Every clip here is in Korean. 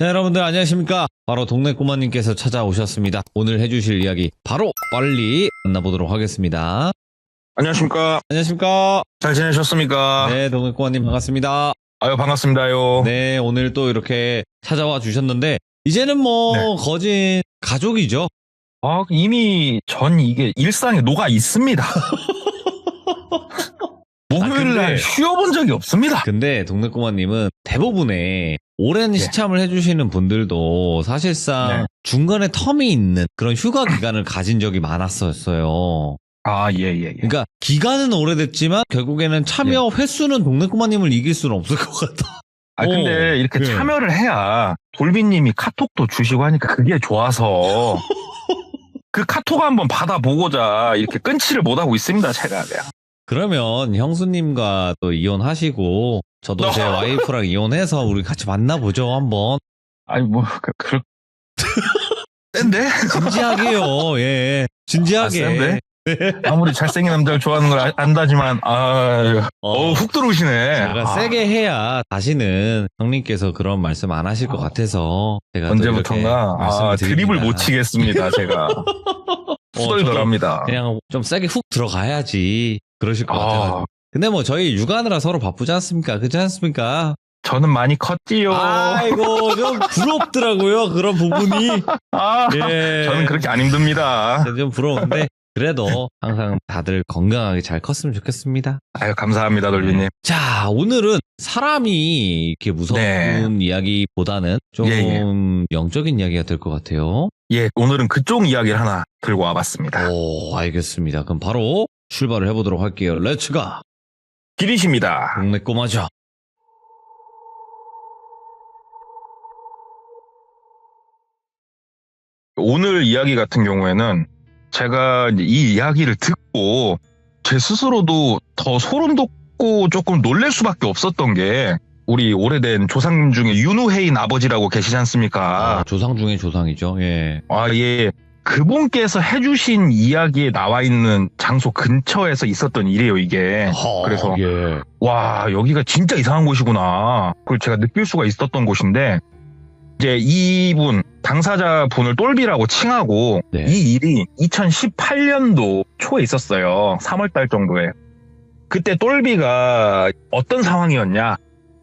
자, 여러분들 안녕하십니까? 바로 동네 꼬마님께서 찾아오셨습니다. 오늘 해주실 이야기 바로 빨리 만나보도록 하겠습니다. 안녕하십니까. 안녕하십니까? 잘 지내셨습니까? 네, 동네 꼬마님 반갑습니다. 아유, 반갑습니다요. 네, 오늘 또 이렇게 찾아와 주셨는데 이제는 뭐 네. 거진 가족이죠. 이미 전 이게 일상에 녹아 있습니다. 목요일 날 근데- 쉬어본 적이 없습니다. 근데 동네 꼬마님은 대부분의 오랜 시참을 해주시는 분들도 사실상 네. 중간에 텀이 있는 그런 휴가 기간을 가진 적이 많았었어요. 예. 그러니까 기간은 오래됐지만 결국에는 참여 횟수는 동네 꼬마님을 이길 수는 없을 것 같다. 근데 이렇게 네. 참여를 해야 돌비님이 카톡도 주시고 하니까 그게 좋아서 그 카톡 한번 받아보고자 이렇게 끊지를 못하고 있습니다, 제가. 네. 그러면 형수님과 또 이혼하시고 저도 제 와이프랑 이혼해서 우리 같이 만나보죠 한번. 아니, 센데? 진지하게요. 예. 진지하게. 센데? 아무리 잘생긴 남자를 좋아하는 걸 안다지만, 훅 들어오시네. 제가 세게 해야 다시는 형님께서 그런 말씀 안 하실 것 같아서 제가 또 언제부턴가 이렇게 말씀을 드립을 드립니다. 못 치겠습니다, 제가. 후덜덜합니다. 그냥 좀 세게 훅 들어가야지 그러실 것 아. 같아요. 근데 뭐 저희 육아하느라 서로 바쁘지 않습니까? 그렇지 않습니까? 저는 많이 컸지요. 아이고 좀 부럽더라고요 그런 부분이. 예. 저는 그렇게 안 힘듭니다. 좀 부러운데 그래도 항상 다들 건강하게 잘 컸으면 좋겠습니다. 아유, 감사합니다, 돌비님. 자, 오늘은 사람이 이렇게 무서운 네. 이야기보다는 좀 예. 영적인 이야기가 될 것 같아요. 예, 오늘은 그쪽 이야기를 하나 들고 와봤습니다. 오, 알겠습니다. 그럼 바로 출발을 해보도록 할게요. 렛츠가! 길이십니다. 동네 꼬마죠. 오늘 이야기 같은 경우에는 제가 이제 이 이야기를 듣고 제 스스로도 더 소름 돋고 조금 놀랄 수밖에 없었던 게 우리 오래된 조상 중에 윤우해인 아버지라고 계시지 않습니까? 조상 중에 조상이죠. 예. 예. 그분께서 해주신 이야기에 나와 있는 장소 근처에서 있었던 일이에요, 이게. 그래서 예. 와, 여기가 진짜 이상한 곳이구나. 그걸 제가 느낄 수가 있었던 곳인데, 이제 이분, 당사자분을 똘비라고 칭하고, 네. 이 일이 2018년도 초에 있었어요. 3월달 정도에. 그때 똘비가 어떤 상황이었냐.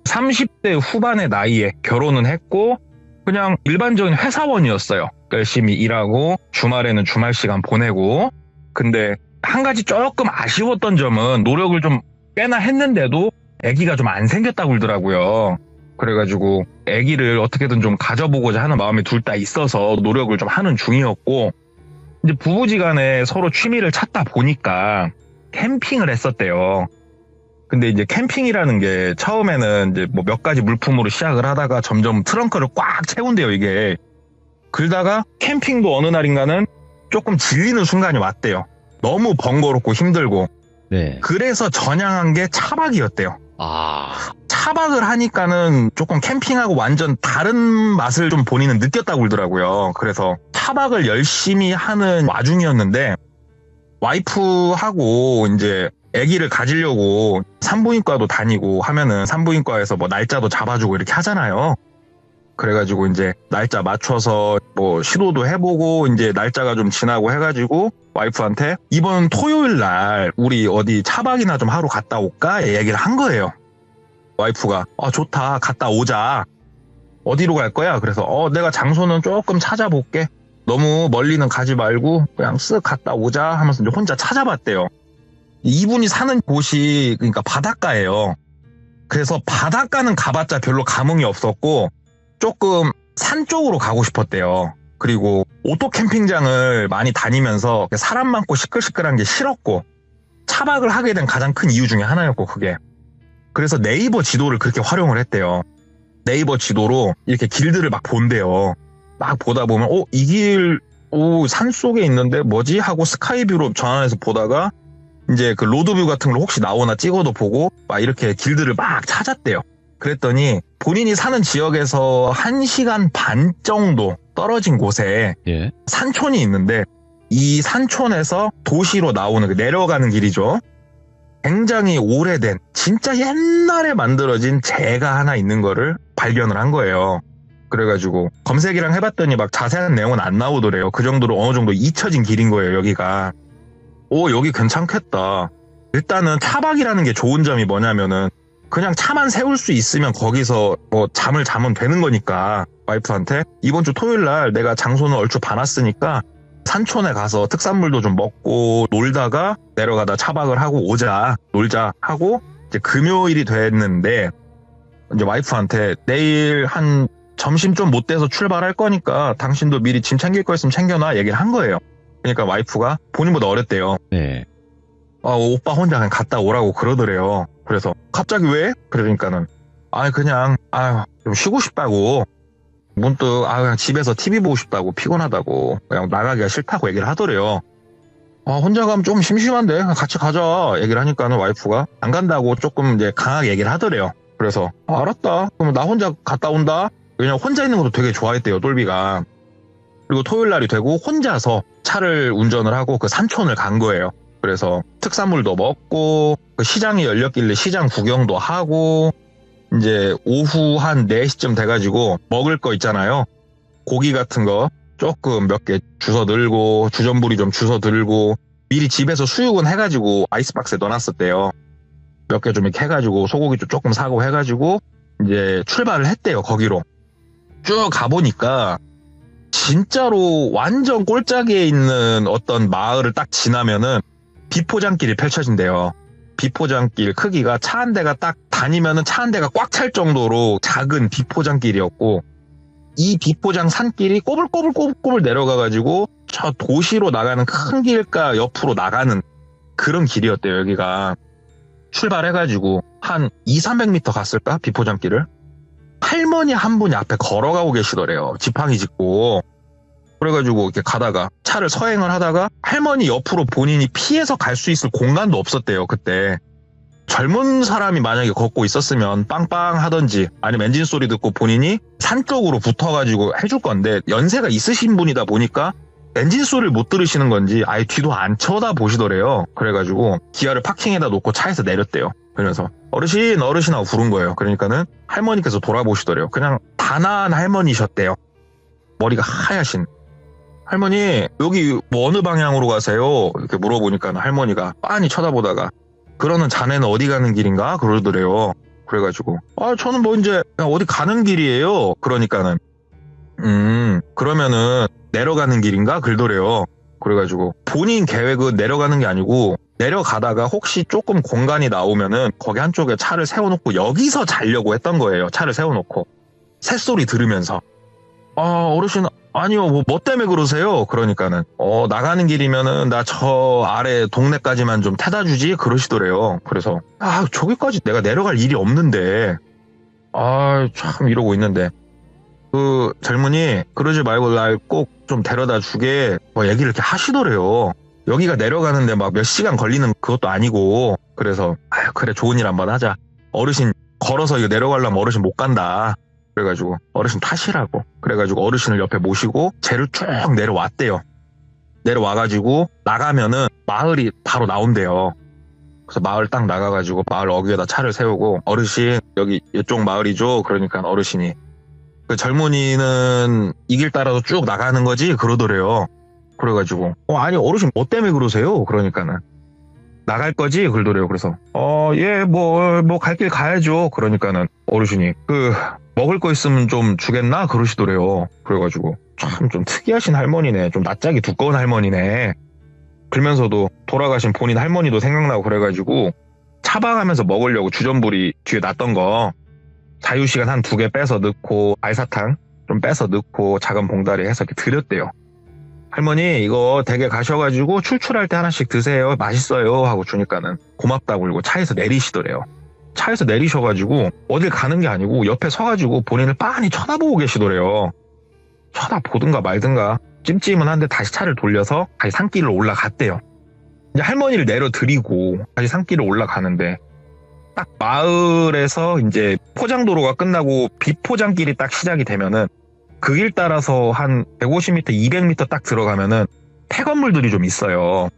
30대 후반의 나이에 결혼은 했고, 그냥 일반적인 회사원이었어요. 열심히 일하고, 주말에는 주말 시간 보내고. 근데 한 가지 조금 아쉬웠던 점은 노력을 좀 꽤나 했는데도 아기가 좀 안 생겼다고 그러더라고요. 그래가지고 아기를 어떻게든 좀 가져보고자 하는 마음이 둘 다 있어서 노력을 좀 하는 중이었고, 이제 부부지간에 서로 취미를 찾다 보니까 캠핑을 했었대요. 근데 이제 캠핑이라는 게 처음에는 이제 뭐 몇 가지 물품으로 시작을 하다가 점점 트렁크를 꽉 채운대요, 이게. 그러다가 캠핑도 어느 날인가는 조금 질리는 순간이 왔대요. 너무 번거롭고 힘들고. 네. 그래서 전향한 게 차박이었대요. 차박을 하니까는 조금 캠핑하고 완전 다른 맛을 좀 본인은 느꼈다고 그러더라고요. 그래서 차박을 열심히 하는 와중이었는데 와이프하고 이제 아기를 가지려고 산부인과도 다니고 하면은 산부인과에서 뭐 날짜도 잡아주고 이렇게 하잖아요. 그래가지고 이제 날짜 맞춰서 뭐 시도도 해보고 이제 날짜가 좀 지나고 해가지고 와이프한테 이번 토요일 날 우리 어디 차박이나 좀 하러 갔다 올까? 얘기를 한 거예요. 와이프가 좋다, 갔다 오자. 어디로 갈 거야? 그래서 내가 장소는 조금 찾아볼게. 너무 멀리는 가지 말고 그냥 쓱 갔다 오자 하면서 이제 혼자 찾아봤대요. 이분이 사는 곳이 그러니까 바닷가예요. 그래서 바닷가는 가봤자 별로 감흥이 없었고 조금 산 쪽으로 가고 싶었대요. 그리고 오토 캠핑장을 많이 다니면서 사람 많고 시끌시끌한 게 싫었고 차박을 하게 된 가장 큰 이유 중에 하나였고 그게. 그래서 네이버 지도를 그렇게 활용을 했대요. 네이버 지도로 이렇게 길들을 막 본대요. 막 보다 보면 이 길 산 속에 있는데 뭐지? 하고 스카이뷰로 전화해서 보다가 이제 그 로드뷰 같은 걸 혹시 나오나 찍어도 보고 막 이렇게 길들을 막 찾았대요. 그랬더니 본인이 사는 지역에서 1시간 반 정도 떨어진 곳에 예. 산촌이 있는데 이 산촌에서 도시로 나오는 내려가는 길이죠. 굉장히 오래된 진짜 옛날에 만들어진 제가 하나 있는 거를 발견을 한 거예요. 그래가지고 검색이랑 해봤더니 막 자세한 내용은 안 나오더래요. 그 정도로 어느 정도 잊혀진 길인 거예요, 여기가. 오, 여기 괜찮겠다. 일단은 차박이라는 게 좋은 점이 뭐냐면은 그냥 차만 세울 수 있으면 거기서 뭐 잠을 자면 되는 거니까 와이프한테 이번 주 토요일 날 내가 장소는 얼추 봐놨으니까 산촌에 가서 특산물도 좀 먹고 놀다가 내려가다 차박을 하고 오자, 놀자 하고 이제 금요일이 됐는데 이제 와이프한테 내일 한 점심 좀 못 돼서 출발할 거니까 당신도 미리 짐 챙길 거 있으면 챙겨놔 얘기를 한 거예요. 그러니까 와이프가 본인보다 어렸대요. 네. 오빠 혼자 그냥 갔다 오라고 그러더래요. 그래서 갑자기 왜? 그러니까는 그냥 좀 쉬고 싶다고 문득 그냥 집에서 TV 보고 싶다고 피곤하다고 그냥 나가기가 싫다고 얘기를 하더래요. 혼자 가면 좀 심심한데 같이 가자 얘기를 하니까는 와이프가 안 간다고 조금 이제 강하게 얘기를 하더래요. 그래서 알았다. 그럼 나 혼자 갔다 온다. 왜냐면 혼자 있는 것도 되게 좋아했대요, 똘비가. 그리고 토요일 날이 되고 혼자서 차를 운전을 하고 그 산촌을 간 거예요. 그래서 특산물도 먹고 그 시장이 열렸길래 시장 구경도 하고 이제 오후 한 4시쯤 돼가지고 먹을 거 있잖아요. 고기 같은 거 조금 몇 개 주워 들고 주전부리 좀 주워 들고 미리 집에서 수육은 해가지고 아이스박스에 넣어놨었대요. 몇 개 좀 이렇게 해가지고 소고기도 조금 사고 해가지고 이제 출발을 했대요. 거기로 쭉 가보니까 진짜로 완전 꼴짝이에 있는 어떤 마을을 딱 지나면은 비포장길이 펼쳐진대요. 비포장길 크기가 차 한 대가 딱 다니면은 차 한 대가 꽉 찰 정도로 작은 비포장길이었고 이 비포장 산길이 꼬불꼬불 내려가가지고 저 도시로 나가는 큰 길가 옆으로 나가는 그런 길이었대요. 여기가 출발해가지고 한 200-300m 갔을까? 비포장길을 할머니 한 분이 앞에 걸어가고 계시더래요. 지팡이 짚고. 그래가지고 이렇게 가다가 차를 서행을 하다가 할머니 옆으로 본인이 피해서 갈 수 있을 공간도 없었대요. 그때 젊은 사람이 만약에 걷고 있었으면 빵빵 하던지 아니면 엔진 소리 듣고 본인이 산 쪽으로 붙어가지고 해줄 건데 연세가 있으신 분이다 보니까 엔진 소리를 못 들으시는 건지 아예 뒤도 안 쳐다보시더래요. 그래가지고 기아를 파킹에다 놓고 차에서 내렸대요. 그러면서 어르신 하고 부른 거예요. 그러니까는 할머니께서 돌아보시더래요. 그냥 단아한 할머니셨대요. 머리가 하얗신. 할머니 여기 뭐 어느 방향으로 가세요? 이렇게 물어보니까 할머니가 빤히 쳐다보다가 그러는 자네는 어디 가는 길인가? 그러더래요. 그래가지고 저는 뭐 이제 그냥 어디 가는 길이에요. 그러니까는 그러면은 내려가는 길인가? 그러더래요. 그래가지고 본인 계획은 내려가는 게 아니고 내려가다가 혹시 조금 공간이 나오면은 거기 한쪽에 차를 세워놓고 여기서 자려고 했던 거예요. 차를 세워놓고 새소리 들으면서 어르신 아니요 뭐 때문에 그러세요? 그러니까는 나가는 길이면은 나 저 아래 동네까지만 좀 태다 주지 그러시더래요. 그래서 저기까지 내가 내려갈 일이 없는데 참 이러고 있는데 그 젊은이 그러지 말고 날 꼭 좀 데려다 주게 뭐 얘기를 이렇게 하시더래요. 여기가 내려가는데 막 몇 시간 걸리는 그것도 아니고 그래서 그래 좋은 일 한번 하자. 어르신 걸어서 이거 내려가려면 어르신 못 간다. 그래가지고 어르신 타시라고. 그래가지고 어르신을 옆에 모시고 쟤를 쭉 내려왔대요. 내려와가지고 나가면은 마을이 바로 나온대요. 그래서 마을 딱 나가가지고 마을 어귀에다 차를 세우고 어르신 여기 이쪽 마을이죠. 그러니까 어르신이 그 젊은이는 이 길 따라서 쭉 나가는 거지 그러더래요. 그래가지고 아니 어르신 뭐 때문에 그러세요? 그러니까는 나갈 거지 그러더래요. 그래서 예 뭐 갈 길 가야죠. 그러니까는 어르신이 그 먹을 거 있으면 좀 주겠나 그러시더래요. 그래가지고 참 좀 특이하신 할머니네. 좀 낯짝이 두꺼운 할머니네. 그러면서도 돌아가신 본인 할머니도 생각나고 그래가지고 차박하면서 먹으려고 주전부리 뒤에 놨던 거 자유시간 한 2개 빼서 넣고 알사탕 좀 빼서 넣고 작은 봉다리 해서 이렇게 드렸대요. 할머니 이거 댁에 가셔가지고 출출할 때 하나씩 드세요. 맛있어요 하고 주니까는 고맙다고 그러고 차에서 내리시더래요. 차에서 내리셔가지고 어딜 가는 게 아니고 옆에 서가지고 본인을 빤히 쳐다보고 계시더래요. 쳐다보든가 말든가 찜찜은 한데 다시 차를 돌려서 다시 산길을 올라갔대요. 이제 할머니를 내려드리고 다시 산길을 올라가는데 딱 마을에서 이제 포장도로가 끝나고 비포장길이 딱 시작이 되면은 그 길 따라서 한 150m, 200m 딱 들어가면은 폐건물들이 좀 있어요.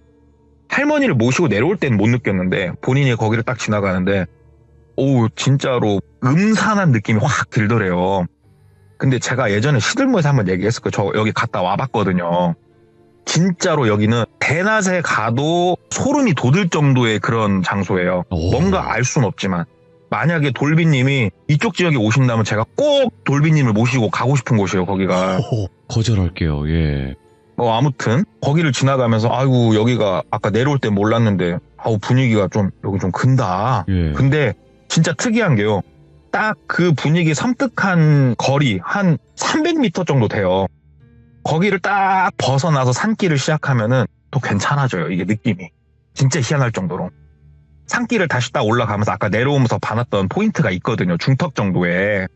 할머니를 모시고 내려올 때는 못 느꼈는데 본인이 거기를 딱 지나가는데 진짜로 음산한 느낌이 확 들더래요. 근데 제가 예전에 시들모에서 한번 얘기했을 거예요. 저 여기 갔다 와봤거든요. 진짜로 여기는 대낮에 가도 소름이 돋을 정도의 그런 장소예요. 오. 뭔가 알 수는 없지만 만약에 돌비님이 이쪽 지역에 오신다면 제가 꼭 돌비님을 모시고 가고 싶은 곳이에요. 거기가. 거절할게요. 예. 아무튼 거기를 지나가면서 아이고 여기가 아까 내려올 때 몰랐는데 아우 분위기가 좀 여기 좀 근다. 예. 근데 진짜 특이한 게요. 딱 그 분위기 섬뜩한 거리 한 300m 정도 돼요. 거기를 딱 벗어나서 산길을 시작하면은 또 괜찮아져요. 이게 느낌이. 진짜 희한할 정도로. 산길을 다시 딱 올라가면서 아까 내려오면서 봐놨던 포인트가 있거든요. 중턱 정도에.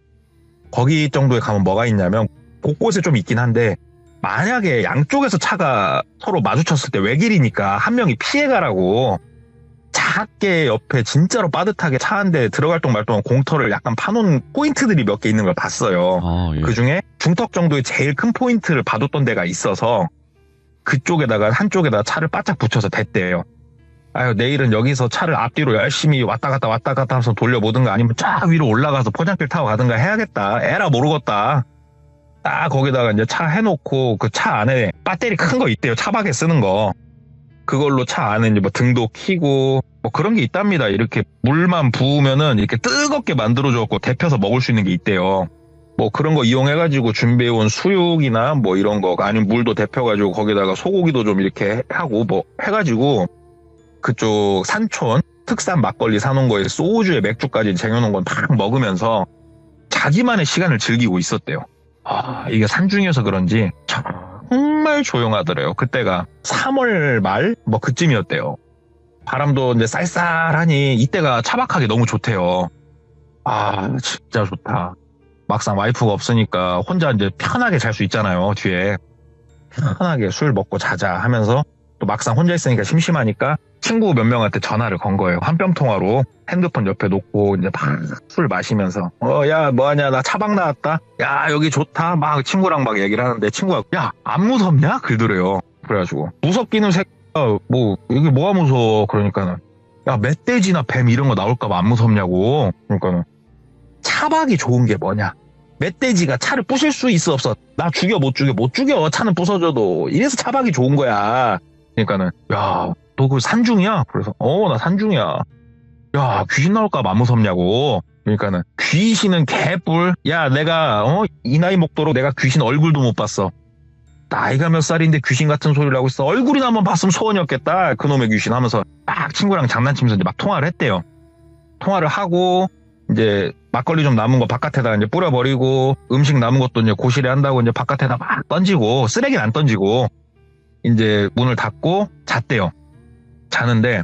거기 정도에 가면 뭐가 있냐면 곳곳에 좀 있긴 한데 만약에 양쪽에서 차가 서로 마주쳤을 때 외길이니까 한 명이 피해가라고 작게 옆에 진짜로 빠듯하게 차 한 대 들어갈 동 말 동안 공터를 약간 파놓은 포인트들이 몇 개 있는 걸 봤어요. 아, 예. 그 중에 중턱 정도의 제일 큰 포인트를 봐뒀던 데가 있어서 그쪽에다가 한쪽에다가 차를 바짝 붙여서 댔대요. 아유 내일은 여기서 차를 앞뒤로 열심히 왔다 갔다 하면서 돌려보든가 아니면 쫙 위로 올라가서 포장길 타고 가든가 해야겠다. 에라 모르겠다. 딱 거기다가 이제 차 해놓고 그 차 안에 배터리 큰 거 있대요. 차박에 쓰는 거. 그걸로 차 안에 이제 뭐 등도 켜고 뭐 그런 게 있답니다. 이렇게 물만 부으면은 이렇게 뜨겁게 만들어줘갖고 데펴서 먹을 수 있는 게 있대요. 뭐 그런 거 이용해가지고 준비해온 수육이나 뭐 이런 거 아니면 물도 데펴가지고 거기다가 소고기도 좀 이렇게 하고 뭐 해가지고 그쪽 산촌 특산 막걸리 사놓은 거에 소주에 맥주까지 쟁여놓은 건 딱 먹으면서 자기만의 시간을 즐기고 있었대요. 아 이게 산중이어서 그런지 정말 조용하더래요. 그때가 3월 말 뭐 그쯤이었대요. 바람도 이제 쌀쌀하니 이때가 차박하기 너무 좋대요. 아 진짜 좋다. 막상 와이프가 없으니까 혼자 이제 편하게 잘 수 있잖아요. 뒤에 편하게 술 먹고 자자 하면서 또 막상 혼자 있으니까 심심하니까 친구 몇 명한테 전화를 건 거예요. 한뼘 통화로 핸드폰 옆에 놓고 이제 막 술 마시면서 야 뭐하냐 나 차박 나왔다. 야 여기 좋다. 막 친구랑 막 얘기를 하는데 친구가 야 안 무섭냐? 그러더래요. 그래가지고 무섭기는 뭐 이게 뭐가 무서워 그러니까는 야 멧돼지나 뱀 이런 거 나올까봐 안 무섭냐고. 그러니까는 차박이 좋은 게 뭐냐? 멧돼지가 차를 부실 수 있어 없어? 나 죽여 못 죽여 차는 부서져도 이래서 차박이 좋은 거야. 그러니까는 야 너 그 산중이야? 그래서 나 산중이야. 야 귀신 나올까봐 안 무섭냐고. 그러니까는 귀신은 개뿔. 야 내가 이 나이 먹도록 내가 귀신 얼굴도 못 봤어. 나이가 몇 살인데 귀신 같은 소리를 하고 있어. 얼굴이나 한번 봤으면 소원이었겠다. 그놈의 귀신 하면서 막 친구랑 장난치면서 이제 막 통화를 했대요. 통화를 하고 이제 막걸리 좀 남은 거 바깥에다 이제 뿌려버리고 음식 남은 것도 이제 고시래 한다고 이제 바깥에다 막 던지고 쓰레기는 안 던지고 이제 문을 닫고 잤대요. 자는데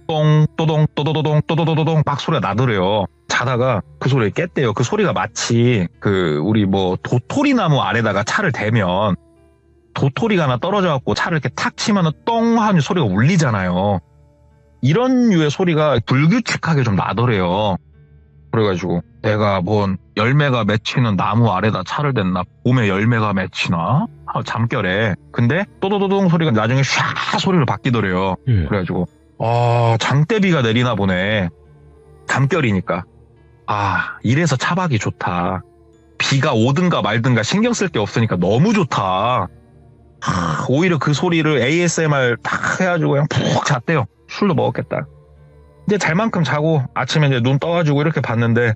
똥 또동 또도도동 또도도도동 막 소리가 나더래요. 자다가 그 소리에 깼대요. 그 소리가 마치 그 우리 뭐 도토리 나무 아래다가 차를 대면 도토리가 하나 떨어져갖고 차를 이렇게 탁 치면은 똥 하는 소리가 울리잖아요. 이런 류의 소리가 불규칙하게 좀 나더래요. 그래가지고 내가 뭔 열매가 맺히는 나무 아래다 차를 댔나? 봄에 열매가 맺히나? 잠결에. 근데 또도도동 소리가 나중에 샤 소리로 바뀌더래요. 예. 그래가지고 장대비가 내리나 보네. 잠결이니까. 이래서 차박이 좋다. 비가 오든가 말든가 신경 쓸 게 없으니까 너무 좋다. 오히려 그 소리를 ASMR 딱 해가지고 그냥 푹 잤대요. 술도 먹었겠다. 이제 잘 만큼 자고 아침에 이제 눈 떠가지고 이렇게 봤는데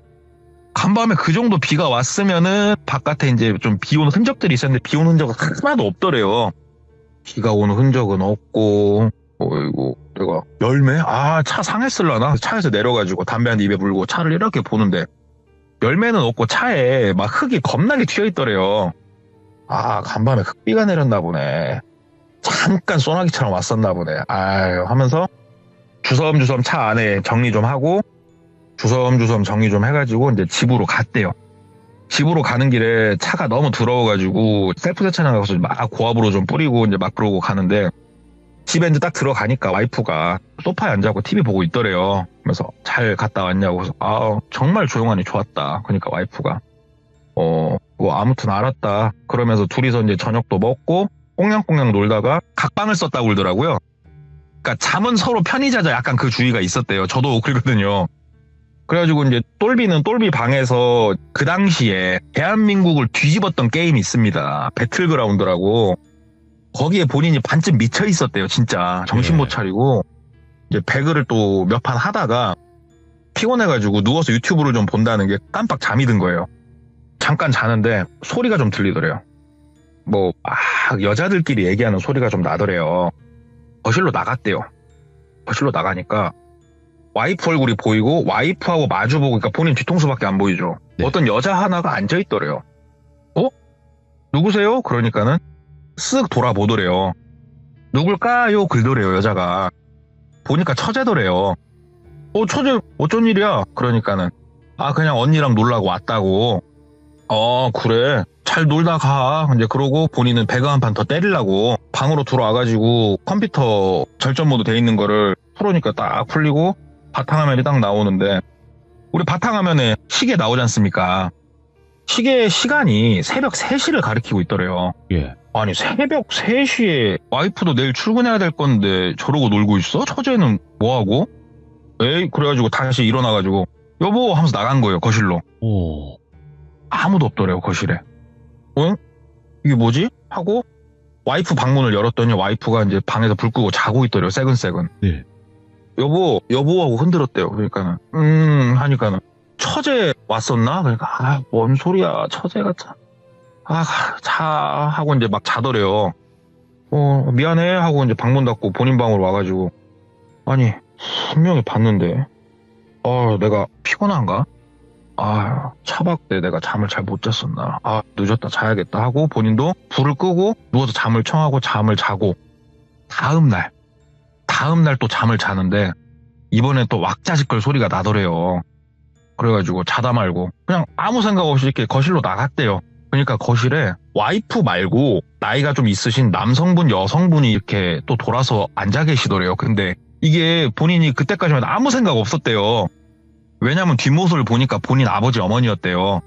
간밤에 그 정도 비가 왔으면은 바깥에 이제 좀 비 오는 흔적들이 있었는데 비 오는 흔적은 하나도 없더래요. 비가 오는 흔적은 없고 어이구 내가 열매? 차 상했을라나? 차에서 내려가지고 담배 한 입에 물고 차를 이렇게 보는데 열매는 없고 차에 막 흙이 겁나게 튀어있더래요. 간밤에 흙비가 내렸나 보네. 잠깐 소나기처럼 왔었나 보네. 하면서 주섬주섬 차 안에 정리 좀 하고 주섬주섬 정리 좀 해가지고 이제 집으로 갔대요. 집으로 가는 길에 차가 너무 더러워가지고 셀프 세차장 가서 막 고압으로 좀 뿌리고 이제 막 그러고 가는데 집에 이제 딱 들어가니까 와이프가 소파에 앉아서 TV 보고 있더래요. 그래서 잘 갔다 왔냐고. 그래서 정말 조용하니 좋았다. 그러니까 와이프가 아무튼 알았다. 그러면서 둘이서 이제 저녁도 먹고 꽁냥꽁냥 놀다가 각방을 썼다고 그러더라고요. 그러니까 잠은 서로 편히 자자 약간 그 주의가 있었대요. 저도 그러거든요. 그래가지고 이제 똘비는 똘비 방에서 그 당시에 대한민국을 뒤집었던 게임이 있습니다. 배틀그라운드라고. 거기에 본인이 반쯤 미쳐 있었대요, 진짜. 정신 예. 못 차리고. 이제 배그를 또 몇 판 하다가 피곤해가지고 누워서 유튜브를 좀 본다는 게 깜빡 잠이 든 거예요. 잠깐 자는데 소리가 좀 들리더래요. 뭐, 여자들끼리 얘기하는 소리가 좀 나더래요. 거실로 나갔대요. 거실로 나가니까 와이프 얼굴이 보이고 와이프하고 마주보고, 그러니까 본인 뒤통수밖에 안 보이죠. 네. 어떤 여자 하나가 앉아있더래요. 누구세요? 그러니까는 쓱 돌아보더래요. 누굴까요? 그러더래요, 여자가. 보니까 처제더래요. 처제 어쩐 일이야? 그러니까는 그냥 언니랑 놀라고 왔다고. 그래. 잘 놀다 가. 이제 그러고 본인은 배그 한 판 더 때리려고 방으로 들어와가지고 컴퓨터 절전 모드 돼 있는 거를 풀으니까 딱 풀리고 바탕화면이 딱 나오는데, 우리 바탕화면에 시계 나오지 않습니까? 시계 시간이 새벽 3시를 가리키고 있더래요. 예. 아니, 새벽 3시에 와이프도 내일 출근해야 될 건데 저러고 놀고 있어? 처제는 뭐하고? 에이, 그래가지고 다시 일어나가지고 여보 하면서 나간 거예요, 거실로. 오. 아무도 없더래요, 거실에. 이게 뭐지? 하고 와이프 방문을 열었더니 와이프가 이제 방에서 불 끄고 자고 있더래요, 새근새근. 네. 여보 하고 흔들었대요. 그러니까는 하니까는 처제 왔었나? 그러니까 뭔 소리야, 처제가 자 하고 이제 막 자더래요. 미안해 하고 이제 방문 닫고 본인 방으로 와가지고, 아니 분명히 봤는데 내가 피곤한가? 차박때 내가 잠을 잘 못 잤었나? 늦었다, 자야겠다 하고 본인도 불을 끄고 누워서 잠을 청하고 잠을 자고, 다음날 또 잠을 자는데 이번엔 또 왁자지껄 소리가 나더래요. 그래가지고 자다 말고 그냥 아무 생각 없이 이렇게 거실로 나갔대요. 그러니까 거실에 와이프 말고 나이가 좀 있으신 남성분, 여성분이 이렇게 또 돌아서 앉아 계시더래요. 근데 이게 본인이 그때까지만 아무 생각 없었대요. 왜냐면 뒷모습을 보니까 본인 아버지, 어머니였대요.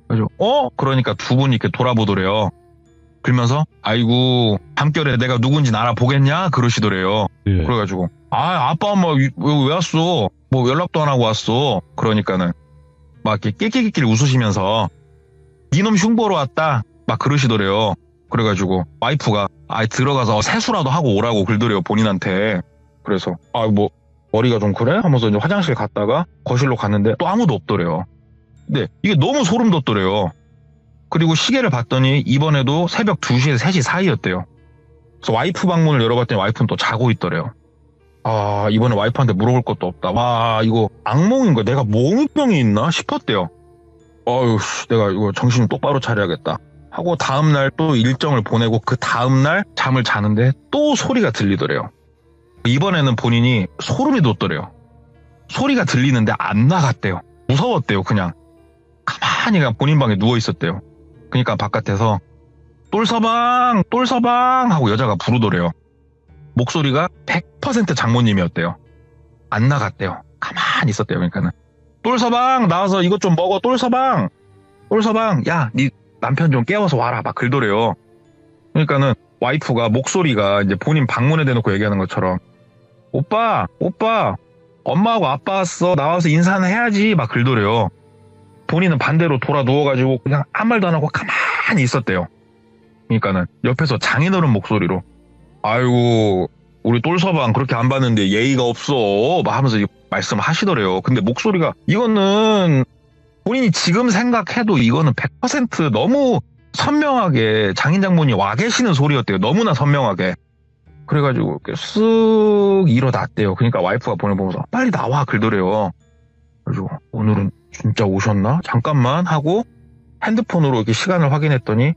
그래서 그러니까 두 분이 이렇게 돌아보더래요. 그러면서 아이고 밤결에 내가 누군지 알아보겠냐? 그러시더래요. 예. 그래가지고 아빠 엄마 왜 왔어? 뭐 연락도 안 하고 왔어? 그러니까는 막 이렇게 낄낄낄낄 웃으시면서 니놈 흉보러 왔다 막 그러시더래요. 그래가지고 와이프가 들어가서 세수라도 하고 오라고 그러더래요, 본인한테. 그래서 뭐 머리가 좀 그래? 하면서 이제 화장실 갔다가 거실로 갔는데 또 아무도 없더래요. 근데 이게 너무 소름 돋더래요. 그리고 시계를 봤더니 이번에도 새벽 2시에서 3시 사이였대요. 그래서 와이프 방문을 열어봤더니 와이프는 또 자고 있더래요. 이번에 와이프한테 물어볼 것도 없다. 이거 악몽인 거야. 내가 몽유병이 있나 싶었대요. 내가 이거 정신 똑바로 차려야겠다 하고 다음날 또 일정을 보내고 그 다음날 잠을 자는데 또 소리가 들리더래요. 이번에는 본인이 소름이 돋더래요. 소리가 들리는데 안 나갔대요. 무서웠대요. 그냥 가만히 그냥 본인 방에 누워 있었대요. 그러니까 바깥에서 똘서방 하고 여자가 부르더래요. 목소리가 100% 장모님이었대요. 안 나갔대요. 가만히 있었대요. 그러니까는 똘서방 나와서 이것 좀 먹어. 똘서방 야, 네 남편 좀 깨워서 와라 막 그러더래요. 그러니까는 와이프가 목소리가 이제 본인 방문에 대놓고 얘기하는 것처럼 오빠 엄마하고 아빠 왔어, 나와서 인사는 해야지 막 그러더래요. 본인은 반대로 돌아 누워가지고 그냥 아무 말도 안 하고 가만히 있었대요. 그러니까는 옆에서 장인어른 목소리로 아이고 우리 똘서방 그렇게 안 봤는데 예의가 없어 막 하면서 말씀하시더래요. 근데 목소리가 이거는 본인이 지금 생각해도 이거는 100% 너무 선명하게 장인 장모님 와 계시는 소리였대요. 너무나 선명하게. 그래가지고 이렇게 쓱 일어났대요. 그러니까 와이프가 보내보면서 빨리 나와 그러더래요. 그래가지고 오늘은 진짜 오셨나? 잠깐만 하고 핸드폰으로 이렇게 시간을 확인했더니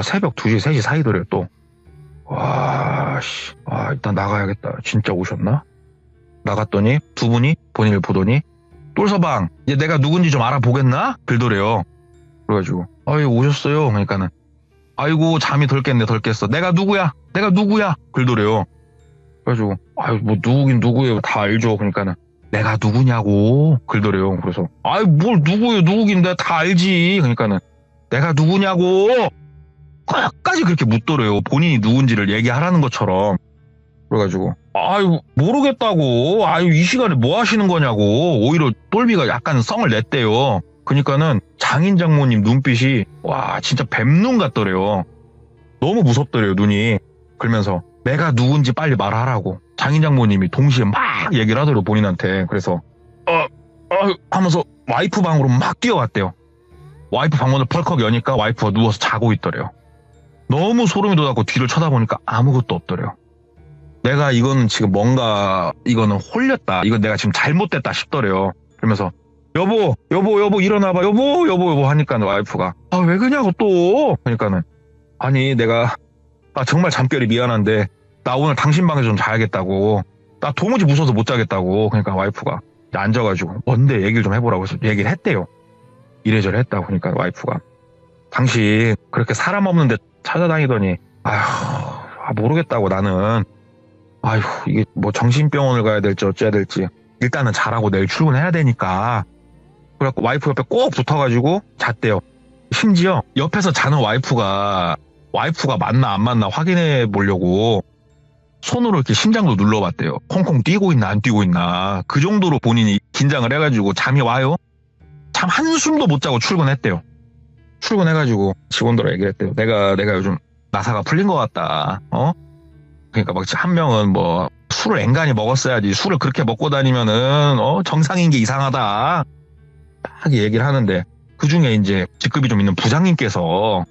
새벽 2시, 3시 사이더래요 또. 일단 나가야겠다. 진짜 오셨나? 나갔더니 두 분이 본인을 보더니 똘서방 이제 내가 누군지 좀 알아보겠나? 그러더래요. 그래가지고 오셨어요. 그러니까는 아이고 잠이 덜 깼네 덜 깼어. 내가 누구야 그러더래요. 그래가지고 뭐 누구긴 누구예요. 다 알죠. 그러니까는 내가 누구냐고 그러더래요. 그래서 뭘 누구예요. 누구긴 내가 다 알지. 그러니까는 내가 누구냐고 끝까지 그렇게 묻더래요. 본인이 누군지를 얘기하라는 것처럼. 그래가지고 아유 모르겠다고 아유 이 시간에 뭐 하시는 거냐고 오히려 똘비가 약간 성을 냈대요. 그러니까는 장인 장모님 눈빛이 와 진짜 뱀눈 같더래요. 너무 무섭더래요 눈이. 그러면서 내가 누군지 빨리 말하라고 장인 장모님이 동시에 막 얘기를 하더래요 본인한테. 그래서 하면서 와이프 방으로 막 뛰어갔대요. 와이프 방문을 펄컥 여니까 와이프가 누워서 자고 있더래요. 너무 소름이 돋았고 뒤를 쳐다보니까 아무것도 없더래요. 내가 이거는 지금 뭔가 이거는 홀렸다. 이건 내가 지금 잘못됐다 싶더래요. 그러면서 여보 일어나봐. 여보 하니까 와이프가 왜 그냐고 또. 그러니까는 아니 내가 정말 잠결이 미안한데 나 오늘 당신 방에서 좀 자야겠다고. 나 도무지 무서워서 못 자겠다고. 그러니까 와이프가 앉아가지고 뭔데 얘기를 좀 해보라고 해서 얘기를 했대요. 이래저래 했다고. 그러니까 와이프가 당신 그렇게 사람 없는데 찾아다니더니 모르겠다고 나는 이게 뭐 정신병원을 가야 될지 어째야 될지 일단은 자라고 내일 출근해야 되니까. 그래갖고 와이프 옆에 꼭 붙어가지고 잤대요. 심지어 옆에서 자는 와이프가 맞나 안 맞나 확인해 보려고 손으로 이렇게 심장도 눌러봤대요. 콩콩 뛰고 있나 안 뛰고 있나. 그 정도로 본인이 긴장을 해가지고 잠이 와요. 참 한숨도 못 자고 출근했대요. 출근해가지고 직원들하고 얘기를 했대요. 내가 요즘 나사가 풀린 것 같다. 그러니까 막 한 명은 뭐 술을 앵간히 먹었어야지 술을 그렇게 먹고 다니면은 정상인 게 이상하다. 딱 얘기를 하는데 그 중에 이제 직급이 좀 있는 부장님께서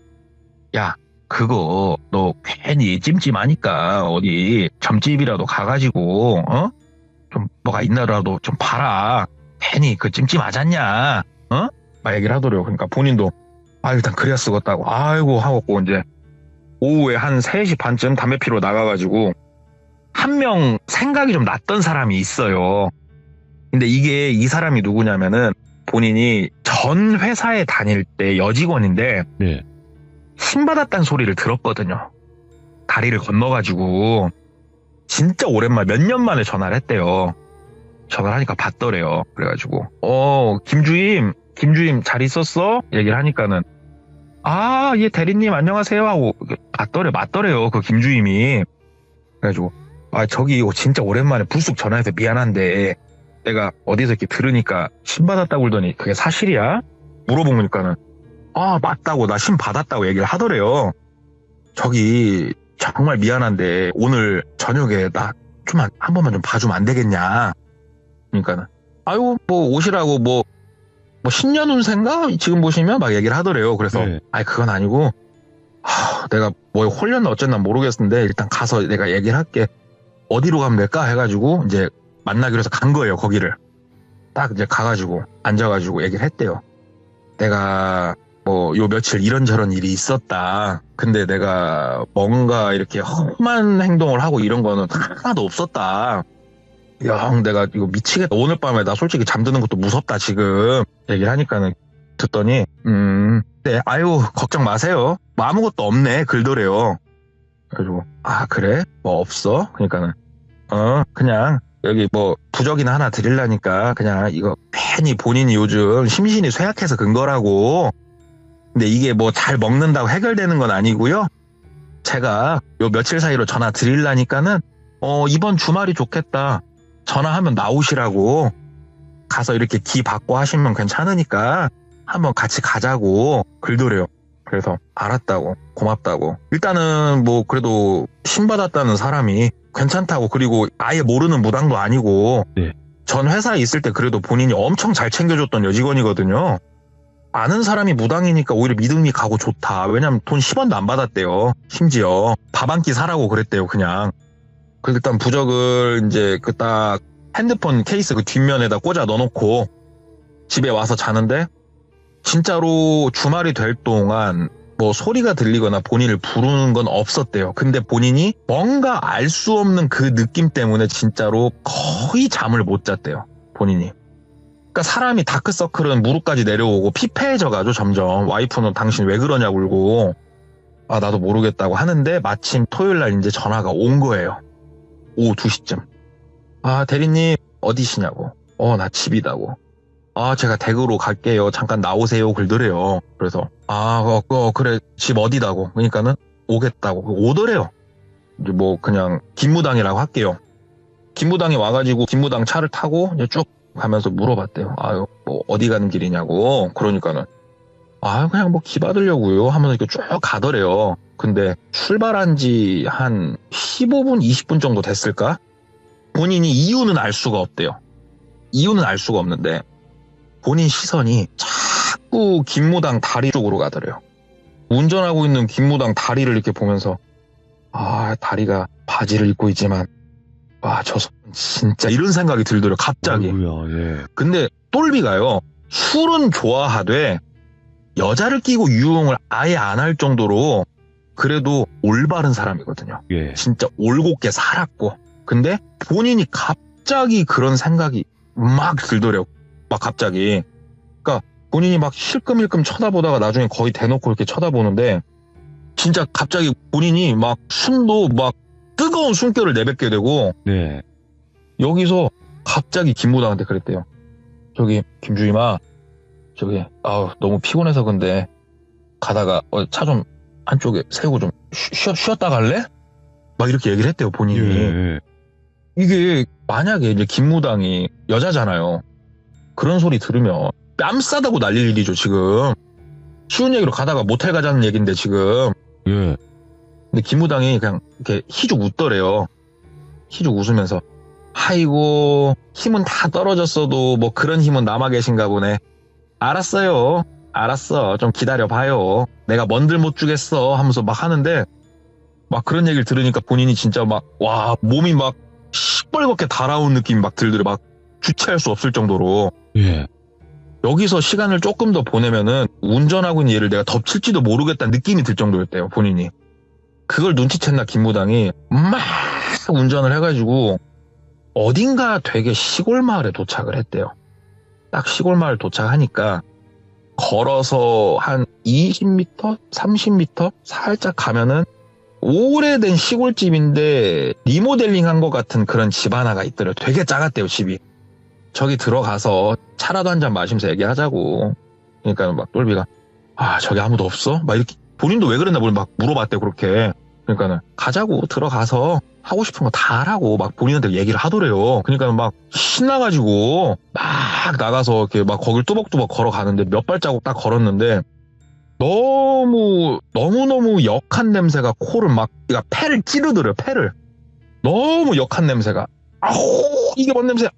야 그거 너 괜히 찜찜하니까 어디 점집이라도 가가지고 좀 뭐가 있나라도 좀 봐라. 괜히 그 찜찜하잖냐. 막 얘기를 하더래요. 그러니까 본인도 일단 그래야 쓰겠다고 아이고 하고 이제 오후에 한 3시 반쯤 담배 피러 나가가지고 한 명 생각이 좀 났던 사람이 있어요. 근데 이게 이 사람이 누구냐면은 본인이 전 회사에 다닐 때 여직원인데 네. 힘 받았다는 소리를 들었거든요. 다리를 건너가지고 진짜 오랜만에 몇 년 만에 전화를 했대요. 전화를 하니까 받더래요. 그래가지고 김주임 잘 있었어? 얘기를 하니까는 예 대리님 안녕하세요 하고 맞더래요 그 김주임이. 그래가지고 저기 진짜 오랜만에 불쑥 전화해서 미안한데 내가 어디서 이렇게 들으니까 심 받았다고 그러더니 그게 사실이야? 물어보니까는 맞다고 나 심 받았다고 얘기를 하더래요. 저기 정말 미안한데 오늘 저녁에 나 좀 한 번만 좀 봐주면 안 되겠냐. 그러니까는 뭐 오시라고 뭐 신년 운세인가 지금 보시면 막 얘기를 하더래요. 그래서 네. 그건 아니고 내가 뭐 홀렸나 어쨌나 모르겠는데 일단 가서 내가 얘기를 할게. 어디로 가면 될까 해가지고 이제 만나기로 해서 간 거예요. 거기를 딱 이제 가가지고 앉아가지고 얘기를 했대요. 내가 뭐 요 며칠 이런저런 일이 있었다. 근데 내가 뭔가 이렇게 험한 행동을 하고 이런 거는 하나도 없었다. 형 내가 이거 미치겠다. 오늘 밤에 나 솔직히 잠드는 것도 무섭다 지금. 얘기를 하니까는 듣더니 네 걱정 마세요. 뭐 아무것도 없네 글더래요. 그래가지고 그래? 뭐 없어? 그러니까는 그냥 여기 뭐 부적이나 하나 드리려니까 그냥 이거 괜히 본인이 요즘 심신이 쇠약해서 근 거라고. 근데 이게 뭐 잘 먹는다고 해결되는 건 아니고요. 제가 요 며칠 사이로 전화 드리려니까는 이번 주말이 좋겠다. 전화하면 나오시라고. 가서 이렇게 기 받고 하시면 괜찮으니까 한번 같이 가자고 글더래요. 그래서 알았다고 고맙다고. 일단은 뭐 그래도 신받았다는 사람이 괜찮다고. 그리고 아예 모르는 무당도 아니고 네. 전 회사에 있을 때 그래도 본인이 엄청 잘 챙겨줬던 여직원이거든요. 아는 사람이 무당이니까 오히려 믿음이 가고 좋다. 왜냐면 돈 10원도 안 받았대요. 심지어 밥 한 끼 사라고 그랬대요 그냥. 그래서 일단 부적을 이제 그 딱 핸드폰 케이스 그 뒷면에다 꽂아 넣어놓고 집에 와서 자는데 진짜로 주말이 될 동안 뭐 소리가 들리거나 본인을 부르는 건 없었대요. 근데 본인이 뭔가 알 수 없는 그 느낌 때문에 진짜로 거의 잠을 못 잤대요. 본인이. 그러니까 사람이 다크서클은 무릎까지 내려오고 피폐해져가지고 점점 와이프는 당신 왜 그러냐고 울고 나도 모르겠다고 하는데 마침 토요일날 이제 전화가 온 거예요. 오후 2시쯤. 대리님 어디시냐고. 나 집이다고. 제가 댁으로 갈게요. 잠깐 나오세요. 글더래요. 그래서 그래 집 어디다고. 그러니까는 오겠다고. 오더래요. 이제 뭐 그냥 김무당이라고 할게요. 김무당이 와가지고 김무당 차를 타고 이제 쭉 가면서 물어봤대요. 아유, 뭐 어디 가는 길이냐고. 그러니까는 아, 그냥 뭐 기 받으려고요 하면서 이렇게 쭉 가더래요. 근데 출발한 지 한 15분, 20분 정도 됐을까? 본인이 이유는 알 수가 없대요. 이유는 알 수가 없는데 본인 시선이 자꾸 김무당 다리 쪽으로 가더래요. 운전하고 있는 김무당 다리를 이렇게 보면서 아, 다리가 바지를 입고 있지만 와, 저 사람 진짜 이런 생각이 들더래요. 갑자기. 아이고야, 예. 근데 똘비가요. 술은 좋아하되 여자를 끼고 유흥을 아예 안 할 정도로 그래도 올바른 사람이거든요. 예. 진짜 올곧게 살았고. 근데 본인이 갑자기 그런 생각이 막 들더래요. 막 갑자기. 그러니까 본인이 막 힐끔힐끔 쳐다보다가 나중에 거의 대놓고 이렇게 쳐다보는데 진짜 갑자기 본인이 막 숨도 막 뜨거운 숨결을 내뱉게 되고 네. 여기서 갑자기 김무당한테 그랬대요. 저기 김주임아, 저기 아우 너무 피곤해서 근데 가다가 차 좀 한쪽에 세우고 좀 쉬었다 갈래? 막 이렇게 얘기를 했대요 본인이. 예. 이게 만약에 이제 김무당이 여자잖아요. 그런 소리 들으면 뺨 싸다고 날릴 일이죠 지금. 쉬운 얘기로 가다가 모텔 가자는 얘긴데 지금. 예. 근데 김무당이 그냥 이렇게 희죽 웃더래요. 희죽 웃으면서 아이고 힘은 다 떨어졌어도 뭐 그런 힘은 남아 계신가 보네. 알았어요. 알았어. 좀 기다려봐요. 내가 뭔들 못 주겠어 하면서 막 하는데 막 그런 얘기를 들으니까 본인이 진짜 막 와 몸이 막 시뻘겋게 달아온 느낌이 막 들더래. 막 주체할 수 없을 정도로. 예. 여기서 시간을 조금 더 보내면은 운전하고 있는 얘를 내가 덮칠지도 모르겠다는 느낌이 들 정도였대요 본인이. 그걸 눈치챘나 김무당이 막 운전을 해가지고 어딘가 되게 시골 마을에 도착을 했대요. 딱 시골 마을 도착하니까 걸어서 한 20m, 30m 살짝 가면은 오래된 시골집인데 리모델링한 것 같은 그런 집 하나가 있더래요. 되게 작았대요 집이. 저기 들어가서 차라도 한 잔 마시면서 얘기하자고. 그러니까 막 똘비가 아 저기 아무도 없어? 막 이렇게 본인도 왜 그랬나 막 물어봤대요 그렇게. 그러니까는 가자고 들어가서 하고 싶은 거 다 하라고 막 본인한테 얘기를 하더래요. 그러니까 막 신나가지고 막 나가서 이렇게 막 거길 뚜벅뚜벅 걸어가는데 몇 발자국 딱 걸었는데 너무너무 역한 냄새가 코를 막 그러니까 폐를 찌르더래요. 폐를. 너무 역한 냄새가. 아우 이게 뭔 냄새야.